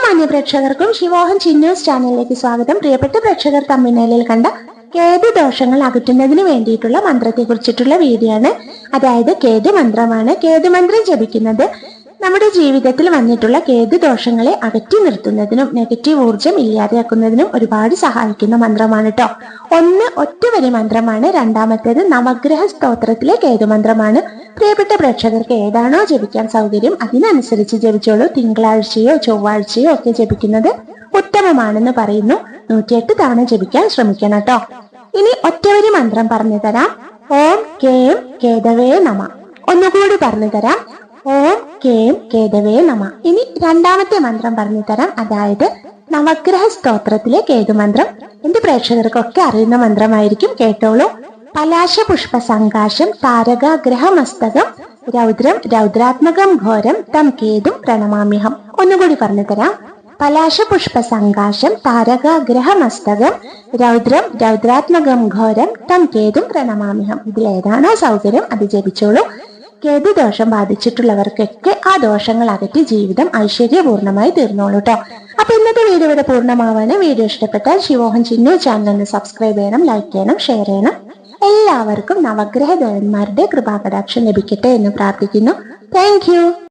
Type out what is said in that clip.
മാന്യ പ്രേക്ഷകർക്കും ശിവോഹൻ ചിന്നൂസ് ചാനലിലേക്ക് സ്വാഗതം. പ്രിയപ്പെട്ട പ്രേക്ഷകർ തമ്മിൽ കണ്ട കേതു ദോഷങ്ങൾ അകറ്റുന്നതിന് വേണ്ടിയിട്ടുള്ള മന്ത്രത്തെ കുറിച്ചിട്ടുള്ള വീഡിയോ ആണ്. അതായത് കേതു മന്ത്രമാണ്. കേതു മന്ത്രം ജപിക്കുന്നത് നമ്മുടെ ജീവിതത്തിൽ വന്നിട്ടുള്ള കേതു ദോഷങ്ങളെ അകറ്റി നിർത്തുന്നതിനും നെഗറ്റീവ് ഊർജം ഇല്ലാതെയാക്കുന്നതിനും ഒരുപാട് സഹായിക്കുന്ന മന്ത്രമാണ് കേട്ടോ. ഒന്ന് ഒറ്റവരി മന്ത്രമാണ്. രണ്ടാമത്തേത് നവഗ്രഹ സ്തോത്രത്തിലെ കേതു മന്ത്രമാണ്. പ്രിയപ്പെട്ട പ്രേക്ഷകർക്ക് ഏതാണോ ജപിക്കാൻ സൗകര്യം അതിനനുസരിച്ച് ജപിച്ചോളൂ. തിങ്കളാഴ്ചയോ ചൊവ്വാഴ്ചയോ ഒക്കെ ജപിക്കുന്നത് ഉത്തമമാണെന്ന് പറയുന്നു. 108 തവണ ജപിക്കാൻ ശ്രമിക്കണം കേട്ടോ. ഇനി ഒറ്റവരി മന്ത്രം പറഞ്ഞു തരാം. ഓം കേം കേതവേ നമ. ഒന്നുകൂടി പറഞ്ഞു തരാം. ഓം കേം കേതവേ നമ. ഇനി രണ്ടാമത്തെ മന്ത്രം പറഞ്ഞു തരാം. അതായത് നവഗ്രഹ സ്തോത്രത്തിലെ കേതുമന്ത്രം. എന്റെ പ്രേക്ഷകർക്കൊക്കെ അറിയുന്ന മന്ത്രമായിരിക്കും, കേട്ടോളൂ. പലാശ പുഷ്പ സംകാശം താരകാഗ്രഹമസ്തകം രൗദ്രം രൗദ്രാത്മകം ഘോരം തം കേതും പ്രണമാമ്യഹം. ഒന്നുകൂടി പറഞ്ഞു തരാം. പലാശ പുഷ്പ സംകാശം താരകാഗ്രഹമസ്തകം രൗദ്രം രൗദ്രാത്മകം ഘോരം തം കേതും പ്രണമാമ്യഹം. ഇതിലേതാണോ സൗകര്യം അത് ജപിച്ചോളൂ. കേതു ദോഷം ബാധിച്ചിട്ടുള്ളവർക്കൊക്കെ ആ ദോഷങ്ങൾ അകറ്റി ജീവിതം ഐശ്വര്യപൂർണമായി തീർന്നോളൂ കേട്ടോ. അപ്പൊ ഇന്നത്തെ വീഡിയോ ഇവിടെ പൂർണ്ണമാവാണ്. വീഡിയോ ഇഷ്ടപ്പെട്ടാൽ ശിവോഹൻ ചിന്നു ചാനലിന് സബ്സ്ക്രൈബ് ചെയ്യണം, ലൈക്ക് ചെയ്യണം, ഷെയർ ചെയ്യണം. എല്ലാവർക്കും നവഗ്രഹ ദേവന്മാരുടെ കൃപാകടാക്ഷം ലഭിക്കട്ടെ എന്ന് പ്രാർത്ഥിക്കുന്നു. Thank you.